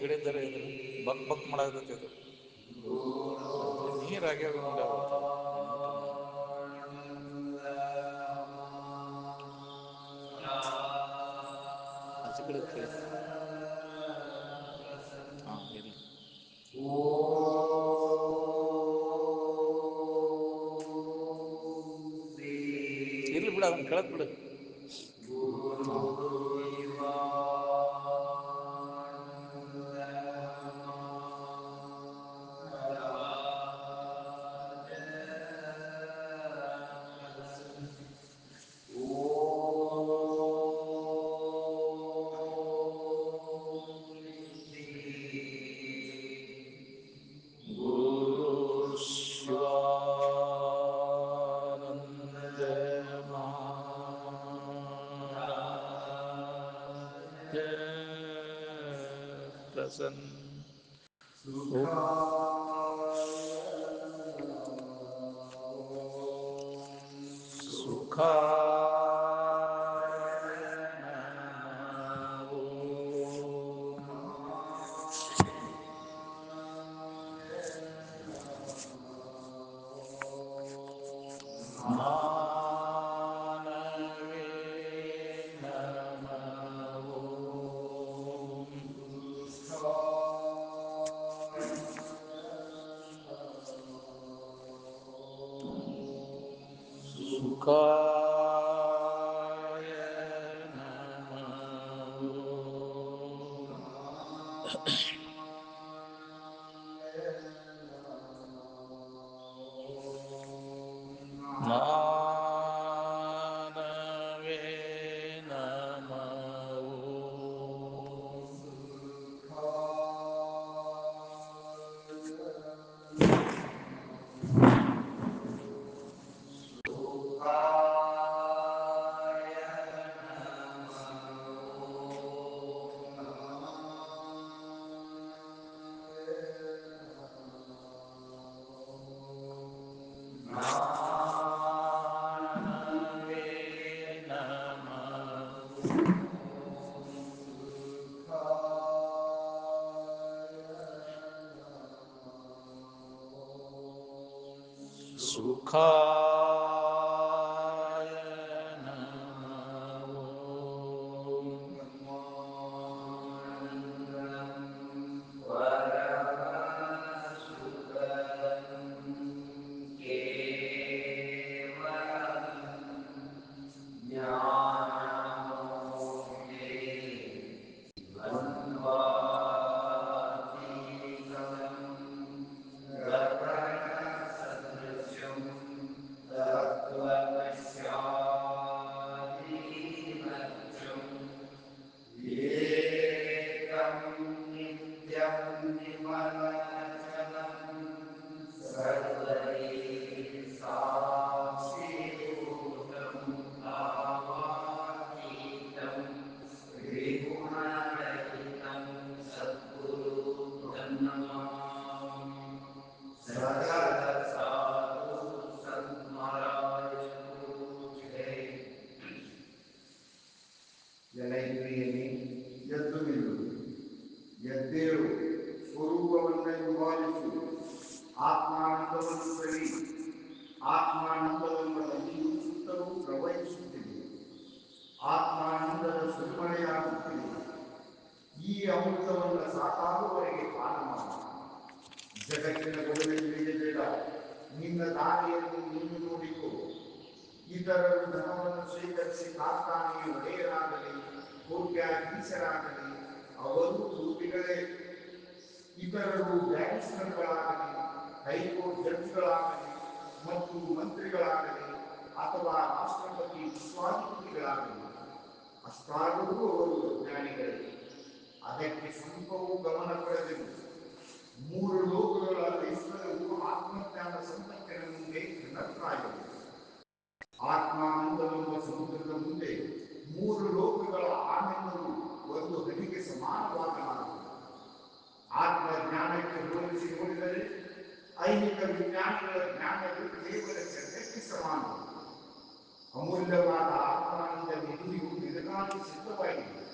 ಸಿಗಡಿ ಥರ ಇದ್ರೆ ಬಕ್ ಬಕ್ ಮಾಡಾಕತ್ತೈತಿ ಇದು. ಅಂದ್ರೆ ನೀರಾಗ್ಯಾವ ನೋಡಿ ಅವತ್ತು ಊಟ ಮಾಡಿ. ಆಚೆ ಕಡೆ ಕೈ ಹಾಂ ಇರಲಿ. ಇರ್ಲಿ ಬಿಡು, ಅದನ್ನ ಕೆಳಗೆ ಬಿಡು. ಹಾಂ ಶಿವಾನಂದ ಮಹಾರಾಜ ಪ್ರಸನ್ನ ಸುಖಾಯ ನಮೋ ಜ್ಞಾನವೇ ನಮೋ ಸುಖಾಯ ನಮೋ ಜ್ಞಾನವೇ ನಮೋ ಜ್ಞಾನವೇ ನಮೋ ಸುಖಾಯ ನಮೋ ಎಲೈಕ್ರಿಯನೇ ಎದ್ದು ನಿಲ್ಲು, ಎದ್ದೇಳು, ಸ್ವರೂಪವನ್ನು ನಿವಾರಿಸು, ಆತ್ಮಾನಂದವನ್ನು ಸರಿ. ಆತ್ಮಾನಂದವೆಂಬ ನದಿಯು ಸುತ್ತಲೂ ಪ್ರವಹಿಸುತ್ತಿದೆ, ಆತ್ಮಾನಂದದ ಸುರಿಮಳೆಯಾಗುತ್ತಿದೆ. ಈ ಅಮೃತವನ್ನು ಸಾಕಾಗುವವರೆಗೆ ಪಾನ ಮಾಡು. ಜಗತ್ತಿನ ಗೊಡವೆ ಇಳಿಯಬೇಡ, ನಿನ್ನ ದಾರಿಯನ್ನು ನೀನು ನೋಡಿಕೋ. ಇತರರು ಧನವನ್ನು ಸ್ವೀಕರಿಸಿ ಕಾರ್ಖಾನೆಯ ಒಡೆಯರಾಗಲಿ ಕೋಟ್ಯಾಧೀಶರಾಗಲಿ ಅವರು ರೂಪಿಗಳೇ. ಇತರರು ಬ್ಯಾರಿಸ್ಟರ್ಗಳಾಗಲಿ ಹೈಕೋರ್ಟ್ ಜಡ್ಜ್ಗಳಾಗಲಿ ಮತ್ತು ಮಂತ್ರಿಗಳಾಗಲಿ ಅಥವಾ ರಾಷ್ಟ್ರಪತಿ ವಿಶ್ವಾಧಿಪತಿಗಳಾಗಲಿ ಅಷ್ಟಾದರೂ ಅವರು ಅಜ್ಞಾನಿಗಳೇ. ಅದಕ್ಕೆ ಸ್ವಲ್ಪವೂ ಗಮನ ಕೊಡಬೇಕು. ಮೂರು ಲೋಕಗಳ ಐಶ್ವರ್ಯವು ಆತ್ಮಜ್ಞಾನ ಸಂಪತ್ತಿನ ಮುಂದೆ ನಟ್ರಾಗಿದೆ. ಆತ್ಮಾನಂದವೆಂಬ ಸಮುದ್ರದ ಮುಂದೆ ಮೂರು ಲೋಕಗಳ ಆನಂದವು ಒಂದು ಹನಿಗೆ ಸಮಾನವಾಗಲಾರದು. ಆತ್ಮಜ್ಞಾನಕ್ಕೆ ಹೋಲಿಸಿ ನೋಡಿದರೆ ಐಹಿಕ ವಿಜ್ಞಾನಗಳ ಜ್ಞಾನವು ಕೇವಲ ಚರ್ಚಕ್ಕೆ ಸಮಾನ. ಅಮೂಲ್ಯವಾದ ಆತ್ಮಾನಂದ ನಿಧಿಯು ನಿನಗಾಗಿ ಸಿದ್ಧವಾಗಿದೆ.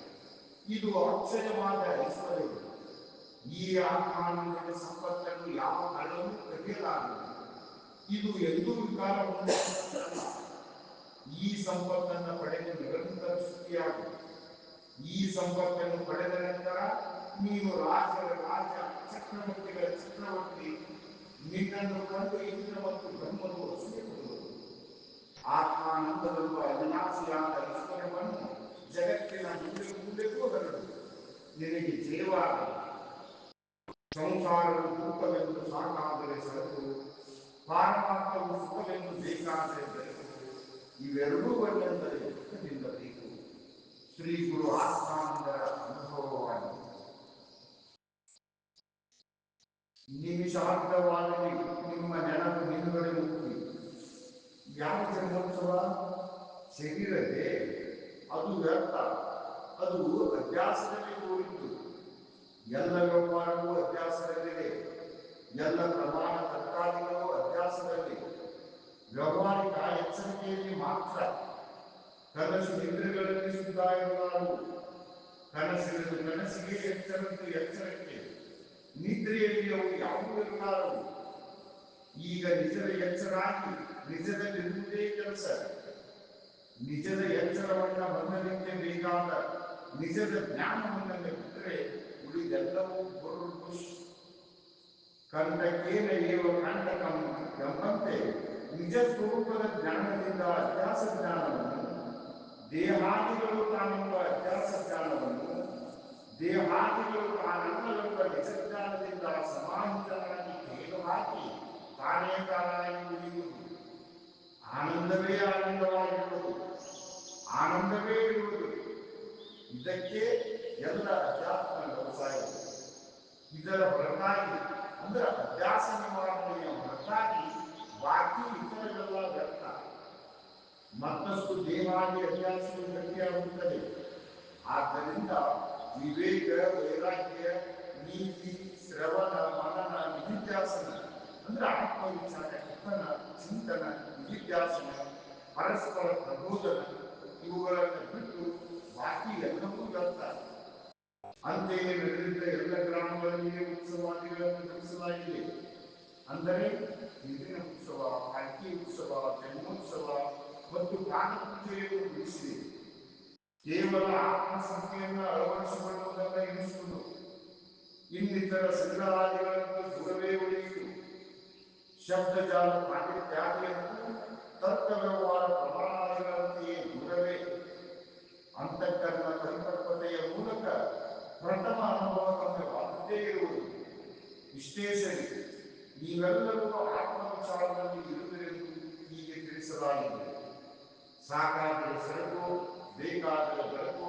ಇದು ಅಕ್ಷಯವಾದ ಐಶ್ವರ್ಯವು. ಈ ಆತ್ಮಾನಂದದ ಸಂಪತ್ತನ್ನು ಯಾವ ಕಾಲವೂ ಕದಿಯಲಾಗದು. ಇದು ಎಂದೂ ವಿಕಾರ ಹೊಂದುವಂತದ್ದಲ್ಲ. ಈ ಸಂಪತ್ತನ್ನು ಪಡೆದು ನಿರಂತರ ಸ್ತುತಿಯಾಗು. ಈ ಸಂಪತ್ತನ್ನು ಪಡೆದ ನಂತರ ನೀನು ರಾಜರ ರಾಜ, ಚಕ್ರವರ್ತಿಗಳ ಚಕ್ರವರ್ತಿ. ನಿನ್ನನ್ನು ಕಂಡು ಇಂದ್ರ ಮತ್ತು ಬ್ರಹ್ಮರು ಅಸೂಯೆಪಡುವರು. ಆತ್ಮಾನಂದವೆಂಬ ಅವಿನಾಶಿಯಾದ ಈಶ್ವರವನ್ನು ಜಗತ್ತಿನ ಮೂಲೆ ಮೂಲೆಗೂ ಹರಡು. ನಿನಗೆ ಜಯವಾಗಲಿ. ಸಂಸಾರವು ದುಃಖವೆಂದು ಸಾಕಾದರೆ ಸರಕು, ಪಾರಮಾರ್ಥವು ಸುಖವೆಂದು ಬೇಕಾದರೆ ಬೆಳಕು. ಇವೆರಡೂ ಒಂದೆಂದರೆ ದುಃಖದಿಂದ ಬೇಕು. ಶ್ರೀ ಗುರು ಆತ್ಮಾನಂದರ ಅನುಭವವಾಗಿ ನಿಮಿಷಾರ್ಧವಾಗಲಿ ನಿಮ್ಮ ನೆನಪು ನಿಲುಗಡೆ ಮುಕ್ತಿ. ಯಾವ ಜನ್ಮೋತ್ಸವ? ಶರೀರದೇ ಅದು ವ್ಯರ್ಥ, ಅದು ಅಭ್ಯಾಸದಲ್ಲಿ ಕೂಡಿತ್ತು. ಎಲ್ಲ ವ್ಯವಹಾರವೂ ಅಭ್ಯಾಸದಲ್ಲಿದೆ. ಎಲ್ಲ ಪ್ರಮಾಣ ತರ್ಕಾದಿಗಳು ಅಭ್ಯಾಸದಲ್ಲಿ. ವ್ಯವಹಾರಿಕ ಎಚ್ಚರಿಕೆಯಲ್ಲಿ ಮಾತ್ರ. ಕನಸು ನಿದ್ರೆಗಳಲ್ಲಿ ಸುದ್ದ ಇರಲಾರು. ಕನಸಿನ ಕನಸಿಗೆ ಎಚ್ಚರದ್ದು ಎಚ್ಚರಕ್ಕೆ. ನಿದ್ರೆಯಲ್ಲಿ ಅವು ಯಾವುದೂ ಇರಲಾರವು. ಈಗ ನಿಜದ ಎಚ್ಚರಾಗಿ ನಿಜದಲ್ಲಿರುವುದೇ ಕೆಲಸ. ನಿಜದ ಎಚ್ಚರವನ್ನ ಹೊಂದಲಿಕ್ಕೆ ಬೇಕಾದ ನಿಜದ ಜ್ಞಾನವನ್ನು ಬಿಟ್ಟರೆ ಉಳಿದೆಲ್ಲವೂ ಬುಷ್. ಕಂಠಕೇನ ಏವ ಕಂಠಕಂ ಎಂಬಂತೆ ನಿಜ ಸ್ವರೂಪದ ಜ್ಞಾನದಿಂದ ಅಭ್ಯಾಸ ಜ್ಞಾನವನ್ನು, ದೇಹಾದಿಗಳು ತಾನೆಂಬ ಅಭ್ಯಾಸ ಜ್ಞಾನವನ್ನು, ದೇಹಾದಿಗಳು ತಾನಲ್ಲವೆಂಬ ನಿಜ ಜ್ಞಾನದಿಂದ ಸಮಾಹಿತನಾಗಿ ತೆಗೆದು ಹಾಕಿ ತಾನೇ ತಾನಾಗಿ ಉಳಿಯುವುದು. ಆನಂದವೇ ಆನಂದವಾಗಿರುವುದು, ಆನಂದವೇ ಇರುವುದು. ಇದಕ್ಕೆ ಎಲ್ಲ ಅಧ್ಯಾತ್ಮ ವ್ಯವಸಾಯ. ಇದರ ಹೊರತಾಗಿ ಅಂದ್ರೆ ಅಭ್ಯಾಸ ನಿವಾರಣೆಯ ಹೊರತಾಗಿ ಬಾಕಿ ಇತರವೆಲ್ಲ ವ್ಯರ್ಥ. ಮತ್ತಷ್ಟು ದೇಹಾದಿ ಅಭ್ಯಾಸವು ಗಟ್ಟಿಯಾಗುತ್ತದೆ. ಆದ್ದರಿಂದ ವಿವೇಕ, ವೈರಾಗ್ಯ, ನೀತಿ, ಶ್ರವಣ, ಮನನ, ನಿಧಿಧ್ಯಾಸನ ಅಂದ್ರೆ ಆತ್ಮವಿಚಾರ, ಕಥನ, ಚಿಂತನ, ನಿಧಿಧ್ಯಾಸನ, ಪರಸ್ಪರ ಪ್ರಬೋಧನ ಇವುಗಳನ್ನು ಬಿಟ್ಟು ಬಾಕಿ ಎಲ್ಲವೂ ವ್ಯರ್ಥ. ಅಂತೆಯೇ ನಡೆದಿದ್ದ ಎಲ್ಲ ಗ್ರಾಮಗಳಲ್ಲಿಯೇ ಉತ್ಸವಾದಿಗಳನ್ನು ನಡೆಸಲಾಗಿದೆ. ಅಂದರೆ ಹಿಂದಿನ ಉತ್ಸವ, ಪಾಲ್ಕಿ ಉತ್ಸವ, ಜನ್ಮೋತ್ಸವ ಮತ್ತು ಪ್ರಾಣಪೂಜೆಯನ್ನು ಬಿಡಿಸಿದೆ. ಕೇವಲ ಆತ್ಮಸಂಖ್ಯೆಯನ್ನು ಅಳವಡಿಸಿಕೊಳ್ಳುವುದನ್ನು ಎನಿಸುವುದು. ಇನ್ನಿತರ ಸಂಗ್ರಹಾದಿಗಳನ್ನು ದೂರವೇ ಉಳಿಯಿತು. ಶಬ್ದಜಾಲ ಪಾಂಡಿತ್ಯಾದಿಯನ್ನು ತರ್ಕ ವ್ಯವಹಾರ ಪ್ರಮಾಣಾದಿಗಳಂತೆಯೇ ದೂರವೇ. ಅಂತಃಕರಣ ಪರಿಪಕ್ವತೆಯ ಮೂಲಕ ಪ್ರಥಮ ಅನುಭವವಾಗುತ್ತೇ ಇರುವುದು. ಇಷ್ಟೇ ಸರಿ. ನೀವೆಲ್ಲರೂ ಆತ್ಮವಿಚಾರದಲ್ಲಿ ಇರುವಿರೆಂದು ಹೀಗೆ ತಿಳಿಸಲಾಗಿದೆ. ಸಾಕಾದರೆ ಸರಕು, ಬೇಕಾದರೆ ಬೆಳಕು,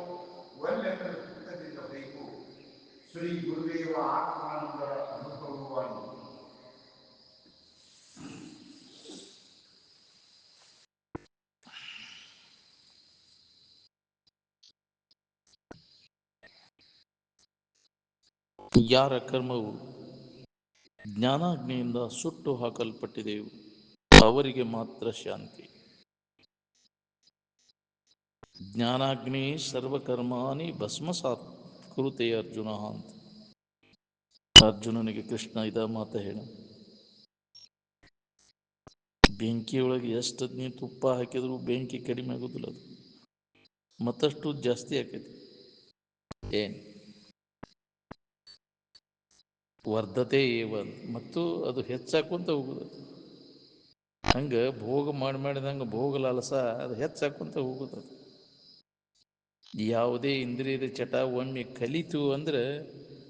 ಒಳ್ಳೆಂದರೆ ದುಃಖದಿಂದ ಬೇಕು. ಶ್ರೀ ಗುರುದೇವ ಆತ್ಮಾನಂದರ ಅನುಭವವಾಗಿದೆ. ಯಾರ ಕರ್ಮವು ಜ್ಞಾನಾಗ್ನಿಯಿಂದ ಸುಟ್ಟು ಹಾಕಲ್ಪಟ್ಟಿದೆಯೋ ಅವರಿಗೆ ಮಾತ್ರ ಶಾಂತಿ. ಜ್ಞಾನಾಗ್ನಿ ಸರ್ವಕರ್ಮಾನಿ ಭಸ್ಮಸಾತ್ ಕುರುತೆ ಅರ್ಜುನ ಅಂತ ಅರ್ಜುನನಿಗೆ ಕೃಷ್ಣ ಇದ ಮಾತ ಹೇಳ. ಬೆಂಕಿಯೊಳಗೆ ಎಷ್ಟು ನೀರು ತುಪ್ಪ ಹಾಕಿದ್ರು ಬೆಂಕಿ ಕಡಿಮೆ ಆಗೋದಿಲ್ಲ, ಅದು ಮತ್ತಷ್ಟು ಜಾಸ್ತಿ ಆಕೈತಿ. ಏನ್ ವರ್ಧತೆ ಏವ ಮತ್ತು ಅದು ಹೆಚ್ಚಾಕೊಂತ ಹೋಗುದು. ಹಂಗೆ ಭೋಗ ಮಾಡಿದಂಗೆ ಭೋಗ ಲಾಲಸ ಅದು ಹೆಚ್ಚಾಕೊಂತ ಹೋಗುದು. ಯಾವುದೇ ಇಂದ್ರಿಯದ ಚಟ ಒಮ್ಮೆ ಕಲಿತು ಅಂದ್ರೆ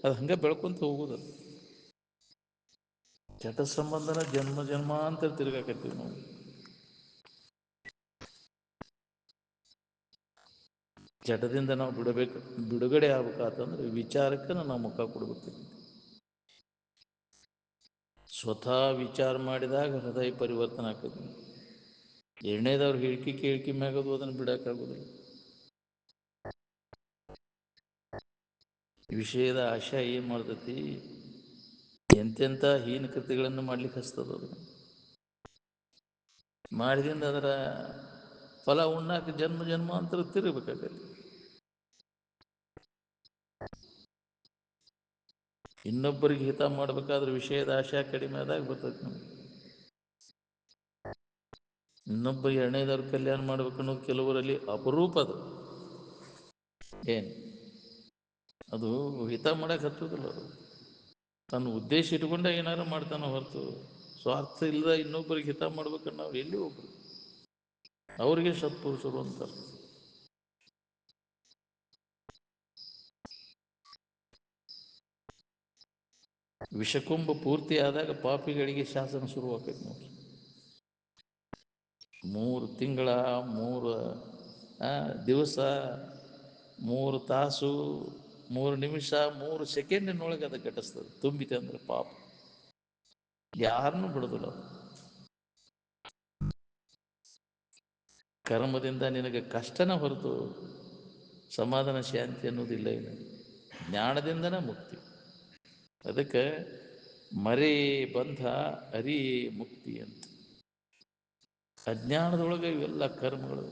ಅದು ಹಂಗೆ ಬೆಳ್ಕೊಂತ ಹೋಗುದು. ಚಟ ಸಂಬಂಧನ ಜನ್ಮ ಜನ್ಮಾಂತರ ತಿರುಗಾಕತ್ತೀವಿ ನಾವು. ಚಟದಿಂದ ನಾವು ಬಿಡುಗಡೆ ಆಗ್ಬೇಕಾತಂದ್ರೆ ವಿಚಾರಕ್ಕೆ ನಾವು ಮುಖ ಕೊಡ್ಬೇಕು. ಸ್ವತಃ ವಿಚಾರ ಮಾಡಿದಾಗ ಹೃದಯ ಪರಿವರ್ತನೆ ಆಗ್ತದೆ. ಎರಡನೇದವ್ರು ಹೇಳಿಕೆ ಕೇಳಿಕೆ ಮ್ಯಾಗದು ಅದನ್ನು ಬಿಡೋಕ್ಕಾಗೋದಿಲ್ಲ. ವಿಷಯದ ಆಶಯ ಏನು ಮಾಡ್ತೈತಿ, ಎಂತೆಂಥ ಹೀನ ಕೃತಿಗಳನ್ನು ಮಾಡ್ಲಿಕ್ಕೆ ಹಚ್ತದ. ಅದು ಮಾಡಿದಿಂದ ಅದರ ಫಲ ಉಣ್ಣಾಕ ಜನ್ಮ ಜನ್ಮಾಂತರ ತಿರುಗಬೇಕಾಗತ್ತೆ. ಇನ್ನೊಬ್ಬರಿಗೆ ಹಿತ ಮಾಡಬೇಕಾದ್ರೆ ವಿಷಯದ ಆಶೆ ಕಡಿಮೆ ಆದಾಗ ಬರ್ತೈತೆ ನಮ್ಗೆ. ಇನ್ನೊಬ್ಬರಿಗೆ ಎಣ್ಣೆದವ್ರ ಕಲ್ಯಾಣ ಮಾಡ್ಬೇಕನ್ನೋದು ಕೆಲವರಲ್ಲಿ ಅಪರೂಪ ಅದು. ಏನು ಅದು ಹಿತ ಮಾಡಕ್ಕೆ ಹತ್ತೋದಿಲ್ಲ. ಅದು ತನ್ನ ಉದ್ದೇಶ ಇಟ್ಕೊಂಡ ಏನಾರು ಮಾಡ್ತಾನೆ ಹೊರತು ಸ್ವಾರ್ಥ ಇಲ್ಲದ ಇನ್ನೊಬ್ಬರಿಗೆ ಹಿತ ಮಾಡ್ಬೇಕನ್ನ ನಾವು ಎಲ್ಲಿ ಒಬ್ರು ಅವ್ರಿಗೆ ಸತ್ಪುರುಷರು ಅಂತಾರೆ. ವಿಷಕುಂಭ ಪೂರ್ತಿ ಆದಾಗ ಪಾಪಿಗಳಿಗೆ ಶಾಸನ ಶುರುವಾಕೈತಿ ನೋಡ್ರಿ. 3 ತಿಂಗಳ 3 ದಿವಸ 3 ತಾಸು 3 ನಿಮಿಷ 3 ಸೆಕೆಂಡಿನೊಳಗೆ ಅದು ಘಟಿಸ್ತದೆ. ತುಂಬಿತೆ ಅಂದ್ರೆ ಪಾಪ ಯಾರನ್ನೂ ಬಿಡೋದಿಲ್ಲ. ಕರ್ಮದಿಂದ ನಿನಗೆ ಕಷ್ಟನ ಹೊರತು ಸಮಾಧಾನ ಶಾಂತಿ ಅನ್ನೋದಿಲ್ಲ. ಏನು ಜ್ಞಾನದಿಂದನೇ ಮುಕ್ತಿ. ಅದಕ್ಕೆ ಮರೆ ಬಂಧ ಅರಿ ಮುಕ್ತಿ ಅಂತ. ಅಜ್ಞಾನದೊಳಗೆ ಇವೆಲ್ಲ ಕರ್ಮಗಳು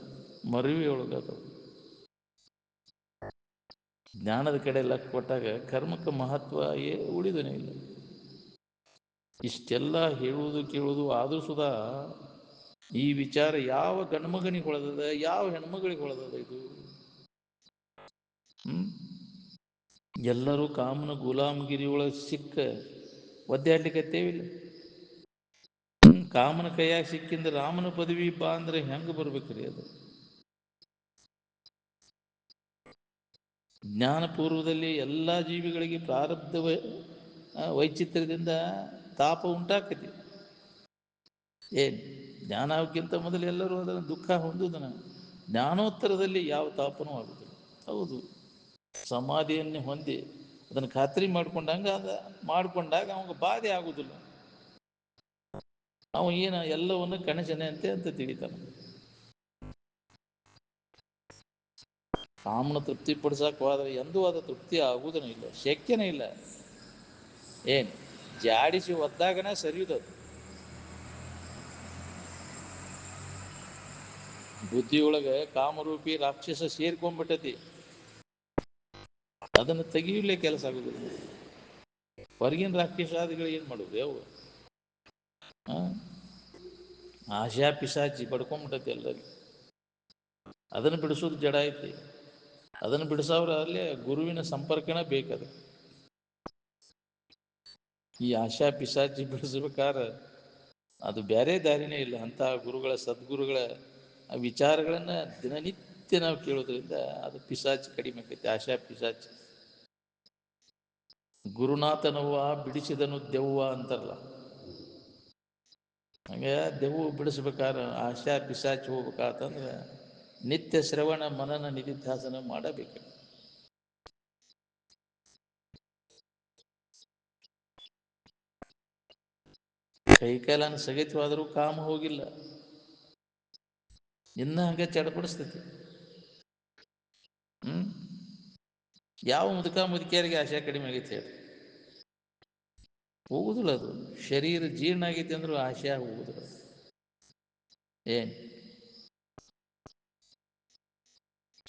ಮರುವಿಯೊಳಗದವು. ಜ್ಞಾನದ ಕಡೆ ಲಕ್ಷ್ಯ ಕೊಟ್ಟಾಗ ಕರ್ಮಕ್ಕೆ ಮಹತ್ವ ಉಳಿದನೇ ಇಲ್ಲ. ಇಷ್ಟೆಲ್ಲ ಹೇಳುವುದು ಕೇಳುವುದು ಆದರೂ ಸುಧಾ ಈ ವಿಚಾರ ಯಾವ ಗಂಡ್ಮಗನಿಗೆ ಹೊಳೆದದ, ಯಾವ ಹೆಣ್ಮಗಳಿಗೆ ಹೊಳೆದದ? ಇದು ಎಲ್ಲರೂ ಕಾಮನ ಗುಲಾಮಗಿರಿ ಒಳಗೆ ಸಿಕ್ಕ ಒದ್ದಾಡ್ಲಿಕ್ಕತ್ತೇವಿಲ್ಲ. ಕಾಮನ ಕೈಯಾಗ ಸಿಕ್ಕಿಂದ ರಾಮನ ಪದವಿ ಬಾ ಅಂದ್ರೆ ಹೆಂಗೆ ಬರ್ಬೇಕ್ರಿ? ಅದು ಜ್ಞಾನಪೂರ್ವದಲ್ಲಿ ಎಲ್ಲ ಜೀವಿಗಳಿಗೆ ಪ್ರಾರಬ್ಧ ವೈಚಿತ್ರ್ಯದಿಂದ ತಾಪ ಉಂಟಾಕತಿ. ಏನು ಜ್ಞಾನಕ್ಕಿಂತ ಮೊದಲು ಎಲ್ಲರೂ ಅದನ್ನು ದುಃಖ ಹೊಂದುದನ. ಜ್ಞಾನೋತ್ತರದಲ್ಲಿ ಯಾವ ತಾಪನೂ ಆಗುದಿಲ್ಲ. ಹೌದು, ಸಮಾಧಿಯನ್ನು ಹೊಂದಿ ಅದನ್ನು ಖಾತ್ರಿ ಮಾಡಿಕೊಂಡಾಗ ಅವಾಗ ಬಾಧೆ ಆಗುದಿಲ್ಲ. ಅವ ಎಲ್ಲವನ್ನು ಕಣಜನೆ ಅಂತ ತಿಳಿತಾನೆ. ಕಾಮನ ತೃಪ್ತಿ ಪಡಿಸಕ್ಕೆ ಹೋದ್ರೆ ಎಂದೂ ಅದು ತೃಪ್ತಿ ಆಗುವುದೂ ಇಲ್ಲ, ಶಕ್ಯನೇ ಇಲ್ಲ. ಏನು ಜಾಡಿಸಿ ಒದ್ದಾಗನೇ ಸರಿಯುದದು. ಬುದ್ಧಿಯೊಳಗೆ ಕಾಮರೂಪಿ ರಾಕ್ಷಸ ಸೇರ್ಕೊಂಡ್ಬಿಟ್ಟತಿ. ಅದನ್ನು ತೆಗಿಯಲೇ ಕೆಲಸ ಆಗುದಿಲ್ಲ. ಹೊರಗಿನ ರಾಕ್ಷಸಾದಿಗಳು ಏನು ಮಾಡೋದು? ಅವು ಆಶಾ ಪಿಶಾಚಿ ಪಡ್ಕೊಂಡ್ಬಿಟ್ಟತಿ ಎಲ್ಲರಿಗೆ. ಅದನ್ನು ಬಿಡಿಸೋದು ಜಡ ಐತಿ. ಅದನ್ನು ಬಿಡಿಸೋರು ಅಲ್ಲೇ ಗುರುವಿನ ಸಂಪರ್ಕನೇ ಬೇಕದು. ಈ ಆಶಾ ಪಿಶಾಚಿ ಬಿಡಿಸ್ಬೇಕಾದ್ರೆ ಅದು ಬೇರೆ ದಾರಿನೇ ಇಲ್ಲ. ಅಂತಹ ಗುರುಗಳ ಸದ್ಗುರುಗಳ ವಿಚಾರಗಳನ್ನು ದಿನನಿತ್ಯ ನಾವು ಕೇಳೋದ್ರಿಂದ ಅದು ಪಿಶಾಚಿ ಕಡಿಮೆ ಆಕೈತಿ. ಆಶಾ ಪಿಶಾಚಿ ಗುರುನಾಥನವ್ವ ಬಿಡಿಸಿದನು ದೆವ್ವ ಅಂತಾರಲ್ಲ, ಹಂಗೆ ದೆವ್ವ ಬಿಡಿಸ್ಬೇಕಾದ್ರೆ ಆಶಾ ಪಿಶಾಚಿ ಹೋಗ್ಬೇಕಾತಂದ್ರೆ ನಿತ್ಯ ಶ್ರವಣ ಮನನ ನಿಧಿಧ್ಯಾಸನ ಮಾಡಬೇಕು. ಕೈಕಾಲನ ಸಗತಿವಾದರೂ ಕಾಮ ಹೋಗಿಲ್ಲ, ಇನ್ನ ಹಂಗೆ ಚಡಪಡಿಸ್ತೈತಿ. ಯಾವ ಮುದುಕಿಯರಿಗೆ ಆಶೆ ಕಡಿಮೆ ಆಗೈತೆ ಹೇಳಿ? ಹೋಗುದಿಲ್ಲ. ಅದು ಶರೀರ ಜೀರ್ಣ ಆಗೈತಿ ಅಂದ್ರೂ ಆಶೆ ಹೋಗುದಿಲ್ಲ. ಏನು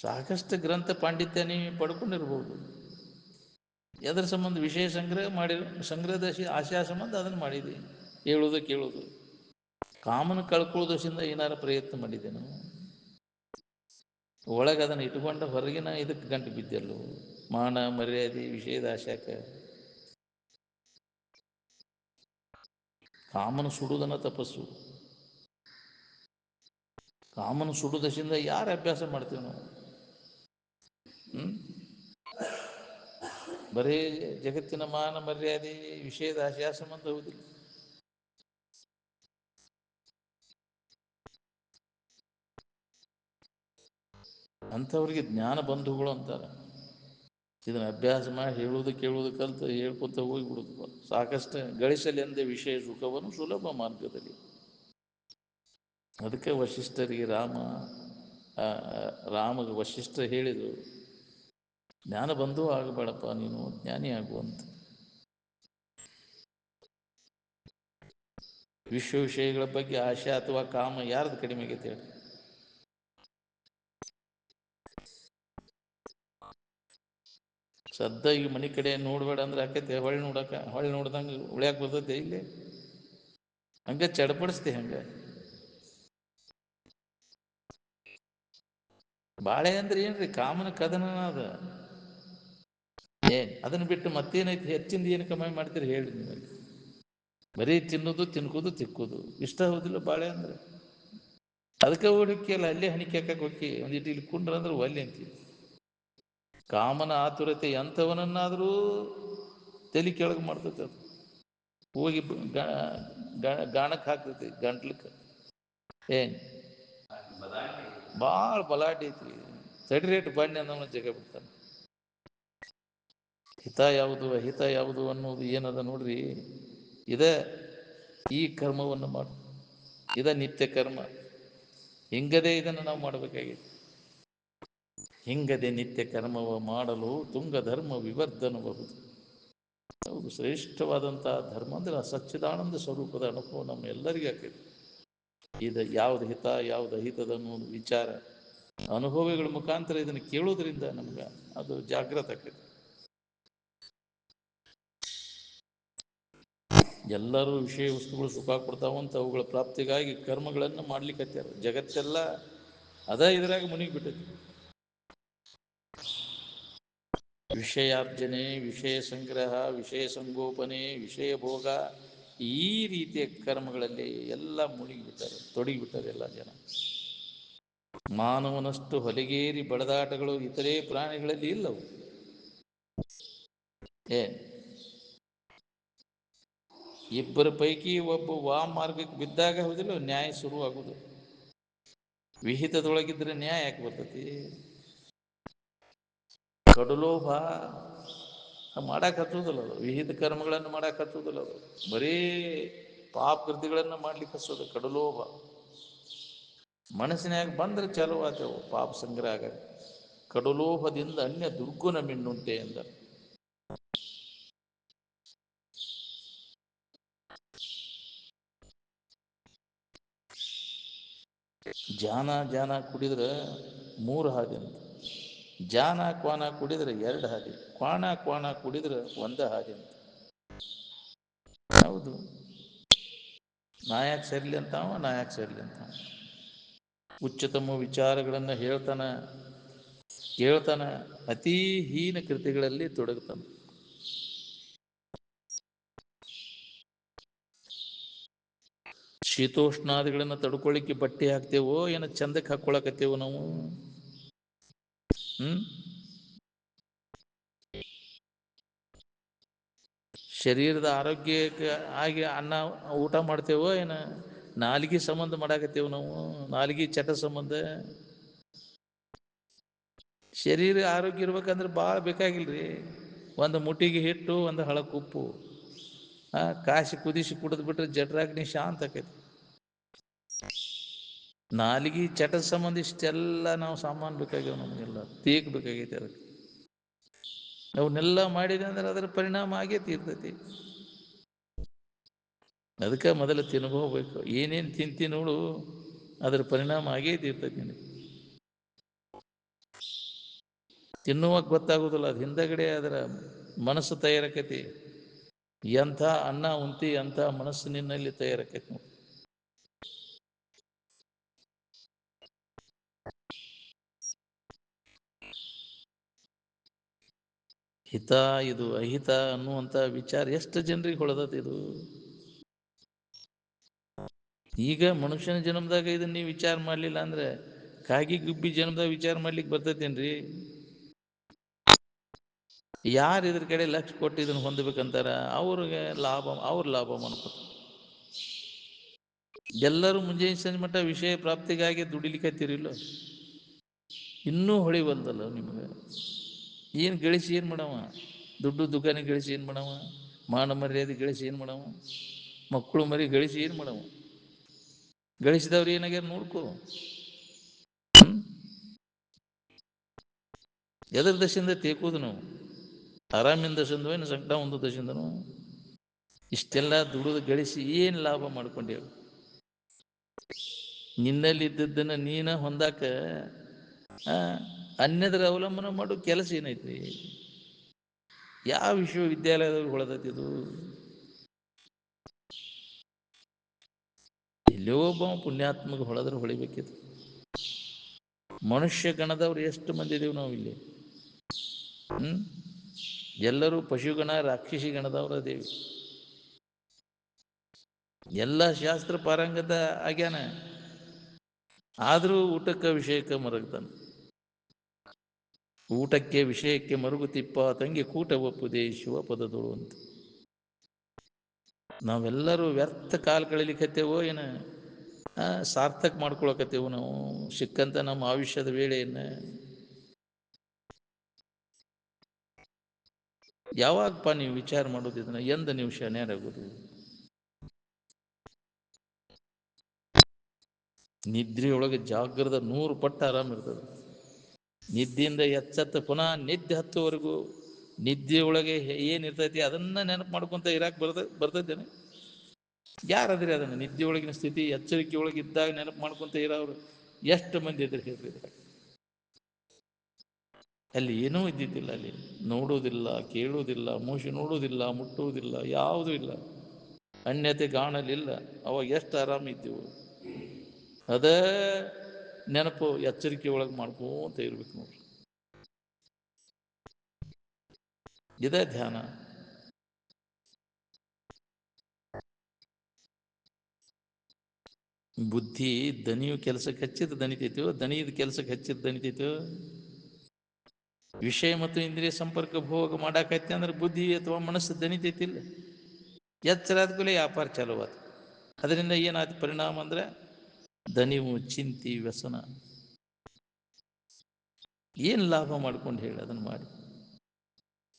ಸಾಕಷ್ಟು ಗ್ರಂಥ ಪಾಂಡಿತ್ಯ ನೀವು ಪಡ್ಕೊಂಡಿರ್ಬೋದು. ಎದರ ಸಂಬಂಧ? ವಿಷಯ ಸಂಗ್ರಹದ ಆಶಾ ಸಂಬಂಧ ಅದನ್ನು ಮಾಡಿದೆ. ಹೇಳೋದು ಕೇಳೋದು. ಕಾಮನ ಕಳ್ಕೊಳ್ಳೋದರಿಂದ ಏನಾರ ಪ್ರಯತ್ನ ಮಾಡಿದ್ದೇನು? ಒಳಗೆ ಅದನ್ನು ಇಟ್ಕೊಂಡು ಹೊರಗಿನ ಇದಕ್ಕೆ ಗಂಟು ಬಿದ್ದೆಲ್ಲೋ. ಮಾನ ಮರ್ಯಾದೆ ವಿಷಯದ ಆಶಾಕ ಕಾಮನ ಸುಡುವುದನ್ನು ತಪಸ್ಸು. ಕಾಮನ ಸುಡುವುದರಿಂದ ಯಾರು ಅಭ್ಯಾಸ ಮಾಡ್ತೀವಿ ನಾವು? ಬರೀ ಜಗತ್ತಿನ ಮಾನ ಮರ್ಯಾದೆ ವಿಷಯದ ಆಶಯ ಸಂಬಂಧ ಹೌದಿಲ್ಲ. ಅಂಥವ್ರಿಗೆ ಜ್ಞಾನ ಬಂಧುಗಳು ಅಂತಾರೆ. ಇದನ್ನು ಅಭ್ಯಾಸ ಮಾಡಿ ಹೇಳುವುದು ಕೇಳುವುದು ಕಲಿತು ಹೇಳ್ಕೊತ ಹೋಗಿಬಿಡುದು. ಸಾಕಷ್ಟು ಗಳಿಸಲೆಂದೇ ವಿಷಯ ಸುಖವನ್ನು ಸುಲಭ ಮಾರ್ಗದಲ್ಲಿ. ಅದಕ್ಕೆ ವಶಿಷ್ಠರಿಗೆ ರಾಮಗೆ ವಶಿಷ್ಠ ಹೇಳಿದರು, ಜ್ಞಾನ ಬಂಧು ಆಗಬೇಡಪ್ಪ, ನೀನು ಜ್ಞಾನಿ ಆಗುವಂತ. ವಿಷಯಗಳ ಬಗ್ಗೆ ಆಶೆ ಅಥವಾ ಕಾಮ ಯಾರ್ದು ಕಡಿಮೆ ಆಗೈತೆ ಹೇಳಿ? ಸದ್ದ ಈಗ ಮನೆ ಕಡೆ ನೋಡ್ಬೇಡ ಅಂದ್ರೆ ಆಕೈತೆ, ಹೊಳ್ಳಿ ನೋಡ್ದಂಗೆ ಉಳ್ಯಾಕೆ ಬರ್ತೈತೆ ಇಲ್ಲಿ. ಹಂಗೆ ಚಡಪಡಿಸ್ತಿ ಹಂಗೆ. ಬಾಳೆ ಅಂದ್ರೆ ಏನ್ರಿ, ಕಾಮನ ಕದನ ಅದ. ಅದನ್ನ ಬಿಟ್ಟು ಮತ್ತೇನೈತಿ, ಹೆಚ್ಚಿಂದ ಏನು ಕಮಾಯಿ ಮಾಡ್ತೀರಿ ಹೇಳಿ ನಿಮಗೆ? ಬರೀ ತಿನ್ನೋದು, ತಿನ್ಕೋದು, ತಿಕ್ಕೋದು, ಇಷ್ಟ ಹೌದಿಲ್ಲ ಬಾಳೆ ಅಂದ್ರೆ. ಅದಕ್ಕೆ ಓಡಿಕ್ಕಿಯಲ್ಲ, ಅಲ್ಲೇ ಹಣಿಕೆ ಹಾಕಕ್ಕೆ ಹೋಗಿ ಒಂದಿಟ್ಟು ಇಲ್ಲಿ ಕುಂಡ್ರ ಅಂದ್ರೆ ಒಲ್ಲೆ ಅಂತೀವಿ. ಕಾಮನ ಆತುರತೆ ಎಂಥವನನ್ನಾದರೂ ತಲೆ ಕೆಳಗೆ ಮಾಡ್ತೈತೆ ಅದು. ಹೋಗಿ ಗಾಣಕ್ಕೆ ಹಾಕ್ತೈತಿ ಗಂಟ್ಲಕ್ಕೆ. ಏನ್ ಭಾಳ ಬಲಾಢ್ಯ ಐತಿ. ತಡಿರೇಟ್ ಬನ್ನಿ ಅನ್ನೋನ ಜಗ ಬಿಡ್ತಾನೆ. ಹಿತ ಯಾವುದು ಅಹಿತ ಯಾವುದು ಅನ್ನೋದು ಏನದ ನೋಡ್ರಿ. ಇದೇ ಈ ಕರ್ಮವನ್ನು ಮಾಡು, ಇದ ನಿತ್ಯ ಕರ್ಮ. ಹಿಂಗದೆ ಇದನ್ನು ನಾವು ಮಾಡಬೇಕಾಗಿದೆ. ಹಿಂಗದೆ ನಿತ್ಯ ಕರ್ಮವ ಮಾಡಲು ತುಂಗ ಧರ್ಮ ವಿವರ್ಧನಬಹುದು. ಹೌದು, ಶ್ರೇಷ್ಠವಾದಂಥ ಧರ್ಮ ಅಂದರೆ ಆ ಸಚ್ಚಿದಾನಂದ ಸ್ವರೂಪದ ಅನುಭವ ನಮ್ಮ ಎಲ್ಲರಿಗೂ ಆಗ್ತದೆ. ಇದು ಯಾವ್ದು ಹಿತ ಯಾವ್ದು ಅಹಿತದ ಅನ್ನೋದು ವಿಚಾರ ಅನುಭವಿಗಳ ಮುಖಾಂತರ ಇದನ್ನು ಕೇಳೋದ್ರಿಂದ ನಮ್ಗೆ ಅದು ಜಾಗೃತ ಆಗ್ತದೆ. ಎಲ್ಲರೂ ವಿಷಯ ವಸ್ತುಗಳು ಸುಖ ಕೊಡ್ತಾವಂತ ಅವುಗಳ ಪ್ರಾಪ್ತಿಗಾಗಿ ಕರ್ಮಗಳನ್ನು ಮಾಡ್ಲಿಕ್ಕತ್ಯಾರ. ಜಗತ್ತೆಲ್ಲ ಅದ ಇದ್ರಾಗ ಮುನಿಗಿಬಿಟ್ಟೈತಿ. ವಿಷಯಾರ್ಜನೆ, ವಿಷಯ ಸಂಗ್ರಹ, ವಿಷಯ ಸಂಗೋಪನೆ, ವಿಷಯ ಭೋಗ, ಈ ರೀತಿಯ ಕರ್ಮಗಳಲ್ಲಿ ಎಲ್ಲ ಮುಳುಗಿಬಿಟ್ಟಾರೆ, ತೊಡಗಿಬಿಟ್ಟಾರೆ ಎಲ್ಲ ಜನ. ಮಾನವನಷ್ಟು ಹೊಲಿಗೇರಿ ಬಡದಾಟಗಳು ಇತರೆ ಪ್ರಾಣಿಗಳಲ್ಲಿ ಇಲ್ಲವು. ಇಬ್ಬರ ಪೈಕಿ ಒಬ್ಬ ಮಾರ್ಗಕ್ಕೆ ಬಿದ್ದಾಗ ಹೌದಿಲ್ಲ ನ್ಯಾಯ ಶುರುವಾಗುವುದು. ವಿಹಿತದೊಳಗಿದ್ರೆ ನ್ಯಾಯ ಯಾಕೆ ಬರ್ತೈತಿ? ಕಡುಲೋಭ ಮಾಡಕ್ಕೆ ಹಚ್ಚೋದಿಲ್ಲ ಅದು. ವಿಹಿತ ಕರ್ಮಗಳನ್ನು ಮಾಡಕ್ಕೆ ಹಚ್ಚೋದಿಲ್ಲ ಅದು. ಬರೀ ಪಾಪ ಕೃತಿಗಳನ್ನು ಮಾಡ್ಲಿಕ್ಕೆ ಹಚ್ಚೋದು ಕಡುಲೋಭ. ಮನಸ್ಸಿನಾಗ ಬಂದ್ರೆ ಚಲೋ ಆತವು ಪಾಪ ಸಂಗ್ರಹ ಆಗ. ಕಡುಲೋಭದಿಂದ ಅನ್ಯ ದುರ್ಗುಣ ಮಿನ್ನುಂಟೆ ಎಂದ. ಜಾನ ಕುಡಿದ್ರೆ 3 ಹಾದಿ ಅಂತ. ಜಾನ ಕ್ವಾನ ಕುಡಿದ್ರೆ 2 ಹಾದಿ, ಕ್ವಾಣ ಕುಡಿದ್ರೆ 1 ಹಾದಿ ಅಂತ. ಹೌದು, ನಾಯಕ್ ಸೇರ್ಲಿ ಅಂತಾವ. ಉಚ್ಚತಮ ವಿಚಾರಗಳನ್ನು ಕೇಳ್ತಾನ, ಅತೀ ಹೀನ ಕೃತಿಗಳಲ್ಲಿ ತೊಡಗುತ್ತಾನೆ. ಶೀತೋಷ್ಣಾದಿಗಳನ್ನು ತಡ್ಕೊಳ್ಳಿಕ್ಕೆ ಬಟ್ಟೆ ಹಾಕ್ತೇವೋ ಏನೋ ಚಂದಕ್ಕೆ ಹಾಕ್ಕೊಳಕತ್ತೇವೋ ನಾವು. ಶರೀರದ ಆರೋಗ್ಯಕ್ಕೆ ಆಗಿ ಅನ್ನ ಊಟ ಮಾಡ್ತೇವೋ ಏನು ನಾಲಿಗೆ ಸಂಬಂಧ ಮಾಡಾಕತ್ತೇವು ನಾವು? ನಾಲಿಗೆ ಚಟ ಸಂಬಂಧ. ಶರೀರ ಆರೋಗ್ಯ ಇರ್ಬೇಕಂದ್ರೆ ಭಾಳ ಬೇಕಾಗಿಲ್ರಿ. ಒಂದು ಮುಟ್ಟಿಗೆ ಹಿಟ್ಟು, ಒಂದು ಹಳಕ್ಕೆ ಉಪ್ಪು, ಕಾಶಿ ಕುದಿಸಿ ಕುಡಿದು ಬಿಟ್ರೆ ಜಠರಾಗ್ನಿ ಶಾಂತ ಆಕೈತಿ. ನಾಲಿಗೆ ಚಟದ ಸಂಬಂಧ ಇಷ್ಟೆಲ್ಲ ನಾವು ಸಾಮಾನು ಬೇಕಾಗ್ಯಾವ ನಮಗೆಲ್ಲ. ತೇಕ್ ಬೇಕಾಗೈತೆ ಅದಕ್ಕೆ. ಅವನ್ನೆಲ್ಲ ಮಾಡಿದೆ ಅಂದ್ರೆ ಅದರ ಪರಿಣಾಮ ಆಗೇ ತೀರ್ತೈತಿ. ಅದಕ್ಕೆ ಮೊದಲು ತಿನ್ಕೋಬೇಕು. ಏನೇನು ತಿಂತಿ ನೋಡು ಅದರ ಪರಿಣಾಮ ಆಗೇ ತೀರ್ತೈತಿ ನಿನಗೆ. ತಿನ್ನುವಾಗ ಗೊತ್ತಾಗೋದಿಲ್ಲ, ಅದು ಹಿಂದಗಡೆ ಅದರ ಮನಸ್ಸು ತಯಾರಕೈತಿ. ಎಂಥ ಅನ್ನ ಉಂತಿ ಎಂಥ ಮನಸ್ಸು ನಿನ್ನಲ್ಲಿ ತಯಾರಕೈತಿ ನೋಡಿ. ಹಿತ ಇದು ಅಹಿತ ಅನ್ನುವಂಥ ವಿಚಾರ ಎಷ್ಟು ಜನರಿಗೆ ಹೊಳೆದತಿ ಇದು. ಈಗ ಮನುಷ್ಯನ ಜನ್ಮದಾಗ ಇದನ್ನ ನೀವು ವಿಚಾರ ಮಾಡಲಿಲ್ಲ ಅಂದ್ರೆ ಕಾಗಿ ಗುಬ್ಬಿ ಜನ್ಮದಾಗ ವಿಚಾರ ಮಾಡ್ಲಿಕ್ಕೆ ಬರ್ತೈತೇನ್ರಿ? ಯಾರು ಇದ್ರ ಕಡೆ ಲಕ್ಷ್ಯ ಕೊಟ್ಟು ಇದನ್ನು ಹೊಂದಬೇಕಂತಾರ ಅವ್ರ ಲಾಭ ಮಾಡ್ಕೊತ. ಎಲ್ಲರೂ ಮುಂಜಾನೆ ಸಂಜೆ ಮಟ್ಟ ವಿಷಯ ಪ್ರಾಪ್ತಿಗಾಗಿ ದುಡಿಲಿಕ್ಕತ್ತಿರಿಲ್ಲ. ಇನ್ನೂ ಹೊಳಿವಲ್ದಲ್ಲ ನಿಮಗೆ? ಏನು ಗಳಿಸಿ ಏನು ಮಾಡವ? ದುಡ್ಡು ದುಕಾನೆ ಗಳಿಸಿ ಏನು ಮಾಡವ? ಮಾನ ಮರ್ಯಾದೆ ಗಳಿಸಿ ಏನು ಮಾಡವ? ಮಕ್ಕಳು ಮರಿ ಗಳಿಸಿ ಏನು ಮಾಡವ? ಗಳಿಸಿದವ್ರು ಏನಾಗ್ಯಾರ ನೋಡ್ಕೋ. ಎದರ ದಶೆಯಿಂದ ತೇಕೋದು ನಾವು? ಆರಾಮಿನ ದಶೆಂದೋ ಏನು ಸಂಕಟ ಒಂದು ದಶೆಂದನೋ? ಇಷ್ಟೆಲ್ಲ ದುಡಿದು ಗಳಿಸಿ ಏನು ಲಾಭ ಮಾಡ್ಕೊಂಡೇವು? ನಿನ್ನಲ್ಲಿ ಇದ್ದದ್ದನ್ನು ನೀನ ಹೊಂದಾಕ ಅನ್ಯದ್ರ ಅವಲಂಬನೆ ಮಾಡೋ ಕೆಲಸ ಏನೈತಿ? ಯಾವ ವಿಶ್ವವಿದ್ಯಾಲಯದವ್ರು ಹೊಳೆದತ್ತಿದು? ಎಲ್ಲೋ ಒಬ್ಬ ಪುಣ್ಯಾತ್ಮಗೆ ಹೊಳೆದ್ರೆ ಹೊಳಿಬೇಕಿತ್ತು. ಮನುಷ್ಯ ಗಣದವ್ರು ಎಷ್ಟು ಮಂದಿ ಇದೀವಿ ನಾವು ಇಲ್ಲಿ? ಎಲ್ಲರೂ ಪಶುಗಣ ರಾಕ್ಷಸಿ ಗಣದವ್ರು ಅದೇವಿ. ಎಲ್ಲ ಶಾಸ್ತ್ರ ಪಾರಂಗತ ಆಗ್ಯಾನ, ಆದರೂ ಊಟಕ್ಕೆ ವಿಷಯಕ್ಕೆ ಮರಗ್ತಾನೆ. ಊಟಕ್ಕೆ ವಿಷಯಕ್ಕೆ ಮರುಗುತಿಪ್ಪ ತಂಗಿ ಕೂಟ ಒಪ್ಪುದೇ ಶಿವ ಪದದೋಳು ಅಂತ. ನಾವೆಲ್ಲರೂ ವ್ಯರ್ಥ ಕಾಲ ಕಳಿಲಿಕ್ಕತ್ತೇವೋ ಏನ ಸಾರ್ಥಕ ಮಾಡ್ಕೊಳಕತ್ತೇವು ನಾವು ಸಿಕ್ಕಂತ ನಮ್ಮ ಆಯುಷ್ಯದ ವೇಳೆಯನ್ನು? ಯಾವಾಗಪ್ಪ ನೀವು ವಿಚಾರ ಮಾಡೋದಿದನ್ನ? ಎಂದ ನೀವು ಶಣ್ಯರಾಗೋದು? ನಿದ್ರೆಯೊಳಗೆ ಜಾಗ್ರದ 100 ಪಟ್ಟು ಆರಾಮಿರ್ತದೆ. ನಿದ್ದೆಯಿಂದ ಎಚ್ಚತ್ತ ಪುನಃ ನಿದ್ದೆ ಹತ್ತುವರೆಗೂ ನಿದ್ದೆಯೊಳಗೆ ಏನಿರ್ತೈತಿ ಅದನ್ನ ನೆನಪು ಮಾಡ್ಕೊತ ಇರಾಕ್ ಬರ್ತೈತೇನೆ? ಯಾರಾದ್ರಿ ಅದನ್ನು ನಿದ್ದೆಯೊಳಗಿನ ಸ್ಥಿತಿ ಎಚ್ಚರಿಕೆ ಒಳಗಿದ್ದಾಗ ನೆನಪು ಮಾಡ್ಕೊತ ಇರೋರು ಎಷ್ಟು ಮಂದಿ ಇದ್ರೆ ಹೇಳ್ರಿ? ಅಲ್ಲಿ ಏನೂ ಇದ್ದಿದ್ದಿಲ್ಲ. ಅಲ್ಲಿ ನೋಡುವುದಿಲ್ಲ, ಕೇಳುವುದಿಲ್ಲ, ಮೂಸಿ ನೋಡುವುದಿಲ್ಲ, ಮುಟ್ಟುವುದಿಲ್ಲ, ಯಾವುದೂ ಇಲ್ಲ, ಅನ್ಯತೆ ಕಾಣಲಿಲ್ಲ. ಅವಾಗ ಎಷ್ಟು ಆರಾಮಿದ್ದೀವು. ಅದೇ ನೆನಪು ಎಚ್ಚರಿಕೆ ಒಳಗೆ ಮಾಡ್ಕೊಂತ ಇರ್ಬೇಕು ನೋಡ್ರಿ. ಇದೇ ಧ್ಯಾನ. ಬುದ್ಧಿ ದನಿಯು ಕೆಲಸಕ್ಕೆ ಹಚ್ಚಿದ ದನಿತೈತೋ, ದನಿಯದ ಕೆಲಸಕ್ಕೆ ಹಚ್ಚಿದ ದನಿತೈತೋ? ವಿಷಯ ಮತ್ತು ಇಂದ್ರಿಯ ಸಂಪರ್ಕ ಭೋಗ ಮಾಡಾಕೈತಿ ಅಂದ್ರೆ ಬುದ್ಧಿ ಅಥವಾ ಮನಸ್ಸು ದನಿತೈತಿಲ್ಲ. ಎಚ್ಚರಾದ ಕೂಡಲೇ ವ್ಯಾಪಾರ ಚಾಲುವಾತ. ಅದರಿಂದ ಏನಾಯ್ತು ಪರಿಣಾಮ ಅಂದ್ರೆ ದನಿವು, ಚಿಂತಿ, ವ್ಯಸನ. ಏನು ಲಾಭ ಮಾಡ್ಕೊಂಡು ಹೇಳಿ ಅದನ್ನು ಮಾಡಿ?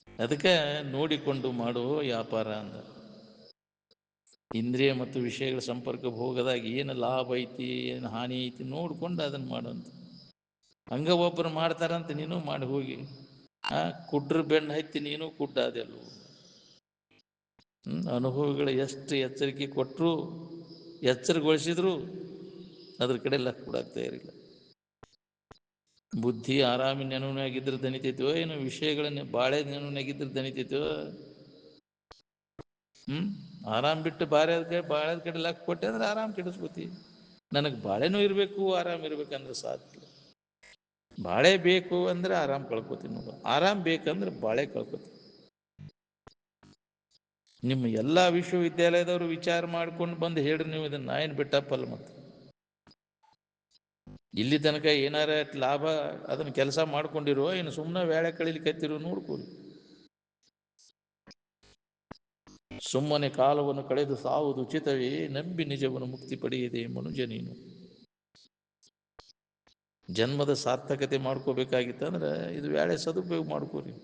ಅದಕ್ಕೆ ನೋಡಿಕೊಂಡು ಮಾಡೋ ವ್ಯಾಪಾರ ಅಂದ. ಇಂದ್ರಿಯ ಮತ್ತು ವಿಷಯಗಳ ಸಂಪರ್ಕ ಭೋಗದಾಗ ಏನು ಲಾಭ ಐತಿ, ಏನು ಹಾನಿ ಐತಿ ನೋಡ್ಕೊಂಡು ಅದನ್ನು ಮಾಡುವಂತ. ಹಂಗ ಒಬ್ಬರು ಮಾಡ್ತಾರಂತ ನೀನು ಮಾಡಿ ಹೋಗಿ ಕುಡ್ರ ಬೆನ್ನು ಹತ್ತಿ ನೀನು ಕುಡ್ಡಾದೆಲ್ಲ. ಅನುಭವಿಗಳ ಎಷ್ಟು ಎಚ್ಚರಿಕೆ ಕೊಟ್ಟರು, ಎಚ್ಚರಗೊಳಿಸಿದ್ರು ಅದ್ರ ಕಡೆ ಲಕ್ ಕೊಡಾಗ್ತಾ ಇರಲಿಲ್ಲ. ಬುದ್ಧಿ ಆರಾಮಿನ ನೆನವಿನಾಗಿದ್ರೆ ದನಿತೈತೋ, ಏನು ವಿಷಯಗಳನ್ನ ಬಾಳೆ ನೆನವಿನಾಗಿದ್ರೆ ದನಿತೈತೋ? ಆರಾಮ್ ಬಿಟ್ಟು ಬಾಳೆದ ಕಡೆ ಲಕ್ ಕೊಟ್ಟೆ ಅಂದ್ರೆ ಆರಾಮ್ ಕೆಡಿಸ್ಕೋತಿ. ನನಗೆ ಬಾಳೆನೂ ಇರಬೇಕು, ಆರಾಮ್ ಇರ್ಬೇಕಂದ್ರೆ ಸಾಧ್ಯ. ಬಾಳೆ ಬೇಕು ಅಂದ್ರೆ ಆರಾಮ್ ಕಳ್ಕೊತೀನಿ ನೋಡು, ಆರಾಮ್ ಬೇಕಂದ್ರೆ ಬಾಳೆ ಕಳ್ಕೊತೀನಿ. ನಿಮ್ಮ ಎಲ್ಲ ವಿಶ್ವವಿದ್ಯಾಲಯದವರು ವಿಚಾರ ಮಾಡ್ಕೊಂಡು ಬಂದು ಹೇಳ್ರಿ ನೀವು ಇದನ್ನ. ನಾ ಏನು ಬಿಟ್ಟಪ್ಪಲ್ಲ. ಮತ್ತೆ ಇಲ್ಲಿ ತನಕ ಏನಾರ ಲಾಭ ಅದನ್ನ ಕೆಲಸ ಮಾಡ್ಕೊಂಡಿರೋ, ಏನು ಸುಮ್ಮನೆ ವೇಳೆ ಕಳಿಲಿಕ್ಕತ್ತಿರೋ ನೋಡ್ಕೊರಿ. ಸುಮ್ಮನೆ ಕಾಲವನ್ನು ಕಳೆದು ಸಾವುದು ಉಚಿತವೇ, ನಂಬಿ ನಿಜವನ್ನು ಮುಕ್ತಿ ಪಡೆಯದೆ ಮನುಜ ನೀನು. ಜನ್ಮದ ಸಾರ್ಥಕತೆ ಮಾಡ್ಕೋಬೇಕಾಗಿತ್ತಂದ್ರೆ ಇದು ವೇಳೆ ಸದುಪಯೋಗ ಮಾಡ್ಕೋರಿ.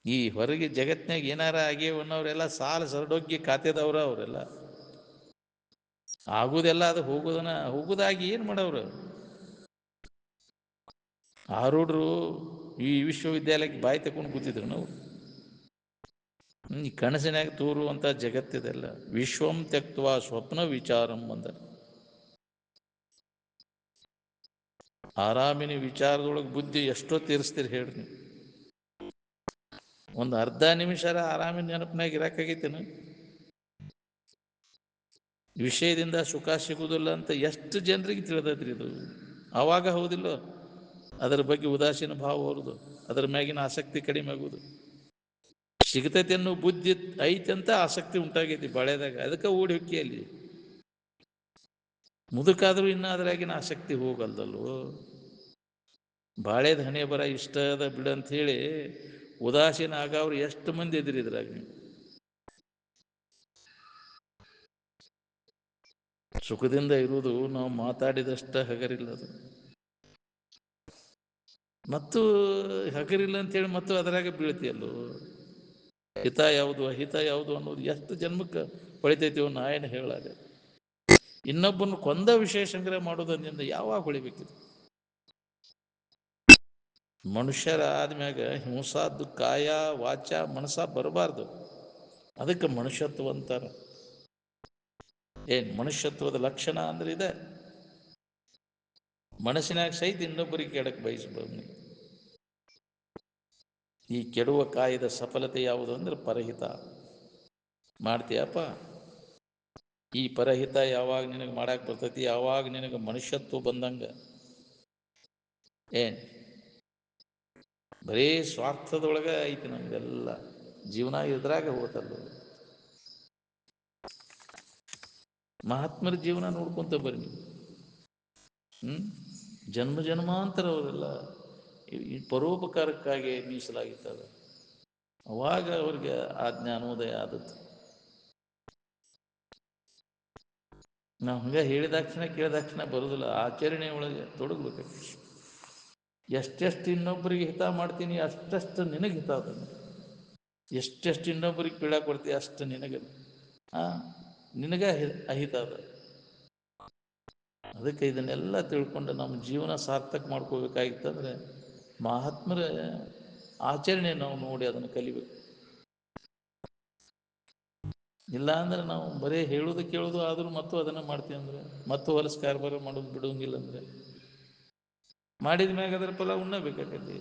ಈ ಹೊರಗೆ ಜಗತ್ನಾಗ ಏನಾರ ಆಗ್ಯವನ್ನವರೆಲ್ಲ ಸಾಲ ಸರಡೋಗ್ಯ ಖಾತೆದವ್ರ ಅವರೆಲ್ಲ. ಆಗುದೆಲ್ಲ ಅದು ಹೋಗುದಾಗಿ ಏನು ಮಾಡವ್ರು? ಆರೂಢರು ಈ ವಿಶ್ವವಿದ್ಯಾಲಯಕ್ಕೆ ಬಾಯಿ ತಕೊಂಡು ಕೂತಿದ್ರು ನಾವು. ಈ ಕನಸಿನಾಗ ತೋರುವಂಥ ಜಗತ್ತಿದೆಲ್ಲ. ವಿಶ್ವಂ ತ್ಯಕ್ತ್ವಾ ಸ್ವಪ್ನ ವಿಚಾರಂ ಅಂದ. ಆರಾಮಿನ ವಿಚಾರದೊಳಗೆ ಬುದ್ಧಿ ಎಷ್ಟೋ ತೀರಿಸ್ತೀರಿ ಹೇಳ್ರಿ ನೀವು? ಒಂದು ಅರ್ಧ ನಿಮಿಷ ಆರಾಮಿನ ನೆನಪಿನಾಗ ಇರಕ್ಕಾಗೈತೇನು? ವಿಷಯದಿಂದ ಸುಖ ಸಿಗುವುದಿಲ್ಲ ಅಂತ ಎಷ್ಟು ಜನರಿಗೆ ತಿಳಿದೈತ್ರಿ ಇದು. ಆವಾಗ ಹೌದಿಲ್ಲ ಅದರ ಬಗ್ಗೆ ಉದಾಸೀನ ಭಾವ ಹೊರದು, ಅದರ ಮ್ಯಾಗಿನ ಆಸಕ್ತಿ ಕಡಿಮೆ ಆಗುವುದು. ಸಿಗತೈತಿ ಅನ್ನೋ ಬುದ್ಧಿ ಐತಿ ಅಂತ ಆಸಕ್ತಿ ಉಂಟಾಗೈತಿ ಬಾಳೆದಾಗ, ಅದಕ್ಕೆ ಓಡಿ ಹೊಕ್ಕಿಯಲ್ಲಿ. ಮುದುಕಾದ್ರೂ ಇನ್ನ ಅದರಾಗಿನ ಆಸಕ್ತಿ ಹೋಗಲ್ದಲ್ವೋ. ಬಾಳೆದ ಹಣೆ ಬರ ಇಷ್ಟದ ಬಿಡಂತ ಹೇಳಿ ಉದಾಸೀನ ಆಗವ್ರು ಎಷ್ಟು ಮಂದಿ ಎದುರಿದ್ರಾಗ ನೀವು? ಸುಖದಿಂದ ಇರುವುದು ನಾವು ಮಾತಾಡಿದಷ್ಟ ಹಗರಿಲ್ಲದು. ಮತ್ತು ಹಗರಿಲ್ಲ ಅಂತೇಳಿ ಮತ್ತು ಅದರಾಗ ಬೀಳ್ತಿಯಲ್ಲೋ. ಹಿತ ಯಾವುದು ಅಹಿತ ಯಾವುದು ಅನ್ನೋದು ಎಷ್ಟು ಜನ್ಮಕ್ಕೆ ಹೊಳಿತೈತಿವೋ ನಾ ಏನು ಹೇಳಾರೆ. ಇನ್ನೊಬ್ಬನ ಕೊಂದ ವಿಷಯ ಸಂಗ್ರಹ ಮಾಡೋದ್ರಿಂದ ಯಾವಾಗ ಹೊಳಿಬೇಕಿದೆ? ಮನುಷ್ಯರ ಆದ್ಮ್ಯಾಗ ಹಿಂಸಾದ್ದು ಕಾಯ ವಾಚ ಮನಸ ಬರಬಾರ್ದು. ಅದಕ್ಕೆ ಮನುಷ್ಯತ್ವ ಅಂತಾರ. ಏನು ಮನುಷ್ಯತ್ವದ ಲಕ್ಷಣ ಅಂದ್ರೆ ಇದೆ. ಮನಸ್ಸಿನಾಗ ಸಹಿತ ಇನ್ನೊಬ್ಬರಿಗೆ ಕೆಡಕ್ಕೆ ಬಯಸಬಹುದು. ಈ ಕೆಡುವ ಕಾಯದ ಸಫಲತೆ ಯಾವುದು ಅಂದರೆ ಪರಹಿತ. ಮಾಡ್ತೀಯಪ್ಪ, ಈ ಪರಹಿತ ಯಾವಾಗ ನಿನಗೆ ಮಾಡಕ್ಕೆ ಬರ್ತೈತಿ, ಯಾವಾಗ ನಿನಗೆ ಮನುಷ್ಯತ್ವ ಬಂದಂಗೆ. ಏನು ಬರೀ ಸ್ವಾರ್ಥದೊಳಗೆ ಐತಿ ನಮ್ದೆಲ್ಲ ಜೀವನ, ಇದ್ರಾಗ ಹೋತಲ್ಲ. ಮಹಾತ್ಮರ ಜೀವನ ನೋಡ್ಕೊಂತ ಬರ್ರಿ ನೀವು. ಜನ್ಮ ಜನ್ಮಾಂತರ ಅವರೆಲ್ಲ ಈ ಪರೋಪಕಾರಕ್ಕಾಗಿ ಮೀಸಲಾಗಿದ್ದಾರೆ. ಅವಾಗ ಅವ್ರಿಗೆ ಆ ಜ್ಞಾನೋದಯ ಆದದ್ದು. ನಾವು ಹಂಗೆ ಹೇಳಿದಾಕ್ಷಣ ಕೇಳಿದಾಕ್ಷಣ ಬರೋದಿಲ್ಲ, ಆಚರಣೆ ಒಳಗೆ ತೊಡಗ್ಬೇಕು. ಎಷ್ಟೆಷ್ಟು ಇನ್ನೊಬ್ಬರಿಗೆ ಹಿತ ಮಾಡ್ತೀನಿ ಅಷ್ಟಷ್ಟು ನಿನಗೆ ಹಿತ ಅದ. ಎಷ್ಟೆಷ್ಟು ಇನ್ನೊಬ್ಬರಿಗೆ ಪೀಡಾಕ್ ಕೊಡ್ತೀವಿ ಅಷ್ಟು ನಿನಗೆ ನಿನಗೆ ಅಹಿತ ಅದ. ಅದಕ್ಕೆ ಇದನ್ನೆಲ್ಲ ತಿಳ್ಕೊಂಡು ನಮ್ಮ ಜೀವನ ಸಾರ್ಥಕ ಮಾಡ್ಕೋಬೇಕಾಗಿತ್ತಂದ್ರೆ ಮಹಾತ್ಮರ ಆಚರಣೆ ನಾವು ನೋಡಿ ಅದನ್ನು ಕಲಿಬೇಕು. ಇಲ್ಲ ಅಂದ್ರೆ ನಾವು ಬರೀ ಹೇಳೋದು ಕೇಳೋದು ಆದರೂ ಮತ್ತು ಅದನ್ನು ಮಾಡ್ತೀವಿ ಅಂದರೆ ಮತ್ತು ಹೊಲಸು ಕಾರ್ಬಾರ ಮಾಡೋದು ಬಿಡೋಂಗಿಲ್ಲ ಅಂದರೆ ಮಾಡಿದ ಮ್ಯಾಗ ಅದರ ಫಲ ಉಣ್ಣಬೇಕಾಗೈತಿ.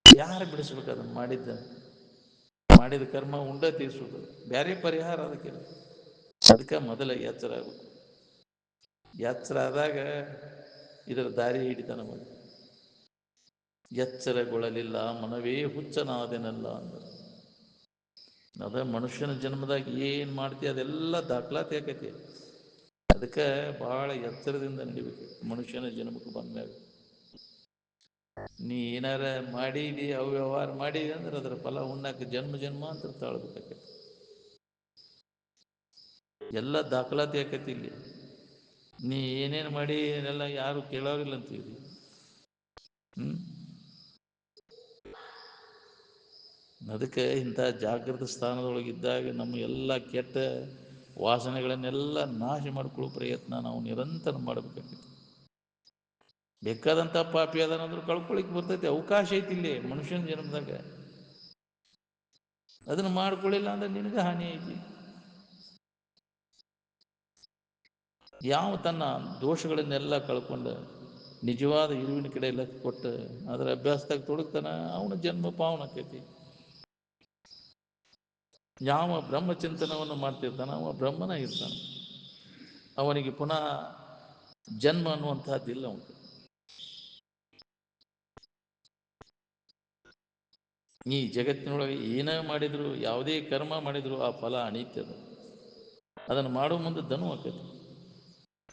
ಯಾರು ಬಿಡಿಸ್ಬೇಕು ಅದನ್ನು ಮಾಡಿದ ಕರ್ಮ ಉಂಡ ತೀರಿಸೋದು, ಬೇರೆ ಪರಿಹಾರ ಅದಕ್ಕಿಲ್ಲ. ಅದಕ್ಕೆ ಮೊದಲ ಎಚ್ಚರ ಆಗಬೇಕು. ಎಚ್ಚರ ಆದಾಗ ಇದರ ದಾರಿ ಹಿಡಿತ ನಮಗೆ. ಎಚ್ಚರಗೊಳ್ಳಲಿಲ್ಲ ಮನವೇ ಹುಚ್ಚನಾದೆನಲ್ಲ ಅಂದ್ರೆ ಅದ ಮನುಷ್ಯನ ಜನ್ಮದಾಗ ಏನು ಮಾಡ್ತೀಯ ಅದೆಲ್ಲ ದಾಖಲಾತಿ ಆಕೈತಿ. ಅದಕ್ಕೆ ಭಾಳ ಎಚ್ಚರದಿಂದ ನಡಿಬೇಕು ಮನುಷ್ಯನ ಜನ್ಮಕ್ಕೆ ಬಂದಾಗ. ನೀ ಏನಾರ ಮಾಡಿದಿ ಅವ್ಯವಹಾರ ಮಾಡಿದಿ ಅಂದ್ರೆ ಅದರ ಫಲ ಉಣ್ಣಾಕ ಜನ್ಮ ಜನ್ಮ ಅಂತ ತಾಳ್ಬೇಕಾಕೈತಿ. ಎಲ್ಲ ದಾಖಲಾತಿ ಆಕೈತಿ ಇಲ್ಲಿ. ನೀ ಏನೇನು ಮಾಡಿ ಏನೆಲ್ಲ ಯಾರು ಕೇಳೋರಿಲ್ಲ ಅಂತೀವಿ. ಅದಕ್ಕೆ ಇಂಥ ಜಾಗೃತ ಸ್ಥಾನದೊಳಗಿದ್ದಾಗ ನಮ್ಮ ಎಲ್ಲ ಕೆಟ್ಟ ವಾಸನೆಗಳನ್ನೆಲ್ಲ ನಾಶ ಮಾಡ್ಕೊಳ್ಳೋ ಪ್ರಯತ್ನ ನಾವು ನಿರಂತರ ಮಾಡಬೇಕಾಗ್ತೈತಿ. ಬೇಕಾದಂಥ ಪಾಪಿ ಅದನ್ನಾದ್ರೂ ಕಳ್ಕೊಳಿಕ್ಕೆ ಬರ್ತೈತಿ, ಅವಕಾಶ ಐತಿ ಇಲ್ಲಿ ಮನುಷ್ಯನ ಜನ್ಮದಾಗ. ಅದನ್ನು ಮಾಡ್ಕೊಳ್ಳಿಲ್ಲ ಅಂದ್ರೆ ನಿನಗೆ ಹಾನಿ ಐತಿ. ಯಾವ ತನ್ನ ದೋಷಗಳನ್ನೆಲ್ಲ ಕಳ್ಕೊಂಡು ನಿಜವಾದ ಇರುವಿನ ಕಡೆ ಲಕ್ಷ್ಯ ಕೊಟ್ಟು ಅದರ ಅಭ್ಯಾಸದಾಗ ತೊಡಗ್ತಾನ, ಅವನ ಜನ್ಮ ಪಾವನ ಆಕೈತಿ. ಯಾವ ಬ್ರಹ್ಮಚಿಂತನವನ್ನು ಮಾಡ್ತಿರ್ತಾನೆ ಅವ ಬ್ರಹ್ಮನ ಇರ್ತಾನೆ. ಅವನಿಗೆ ಪುನಃ ಜನ್ಮ ಅನ್ನುವಂಥದ್ದಿಲ್ಲ. ಅವನು ಈ ಜಗತ್ತಿನೊಳಗೆ ಏನೇ ಮಾಡಿದ್ರು, ಯಾವುದೇ ಕರ್ಮ ಮಾಡಿದ್ರು ಆ ಫಲ ಅನಿತ್ಯದ. ಅದನ್ನು ಮಾಡೋ ಮುಂದೆ ದನು ಆಕೈತಿ,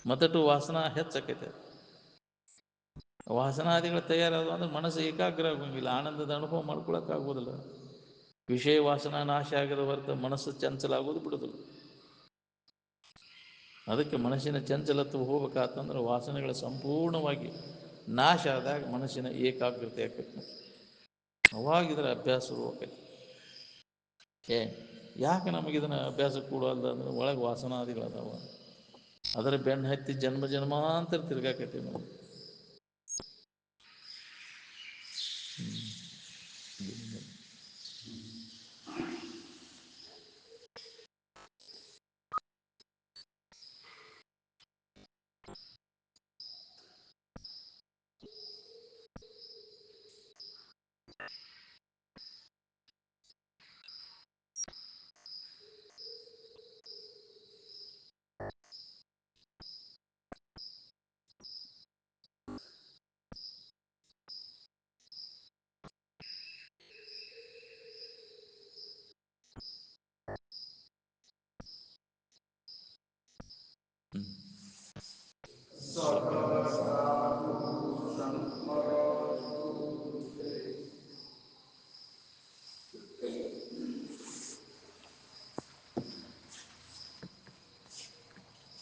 ಮತ್ತಟ್ಟು ವಾಸನ ಹೆಚ್ಚಾಕೈತೆ. ವಾಸನಾದಿಗಳು ತಯಾರಾದ ಅಂದ್ರೆ ಮನಸ್ಸು ಏಕಾಗ್ರ ಆಗೋಂಗಿಲ್ಲ, ಆನಂದದ ಅನುಭವ ಮಾಡ್ಕೊಳಕ್ಕಾಗೋದಿಲ್ಲ. ವಿಷಯ ವಾಸನ ನಾಶ ಆಗದ ಹೊರತು ಮನಸ್ಸು ಚಂಚಲ ಆಗೋದು ಬಿಡೋದಿಲ್ಲ. ಅದಕ್ಕೆ ಮನಸ್ಸಿನ ಚಂಚಲತ್ವ ಹೋಗ್ಬೇಕಾತಂದ್ರೆ ವಾಸನೆಗಳ ಸಂಪೂರ್ಣವಾಗಿ ನಾಶ ಆದಾಗ ಮನಸ್ಸಿನ ಏಕಾಗ್ರತೆ ಆಕೈತಿ. ಅವಾಗಿದ್ರೆ ಅಭ್ಯಾಸ ಶುರುವಾಕೈತಿ. ಯಾಕೆ ನಮಗಿದನ್ನು ಅಭ್ಯಾಸ ಕೊಡೋಲ್ಲ ಅಂದ್ರೆ ಒಳಗೆ ವಾಸನಾದಿಗಳದಾವ, ಅದರ ಬೆನ್ನು ಹತ್ತಿ ಜನ್ಮ ಜನ್ಮಾಂತರ ತಿರ್ಗಾಕೈತಿ ನಾವು.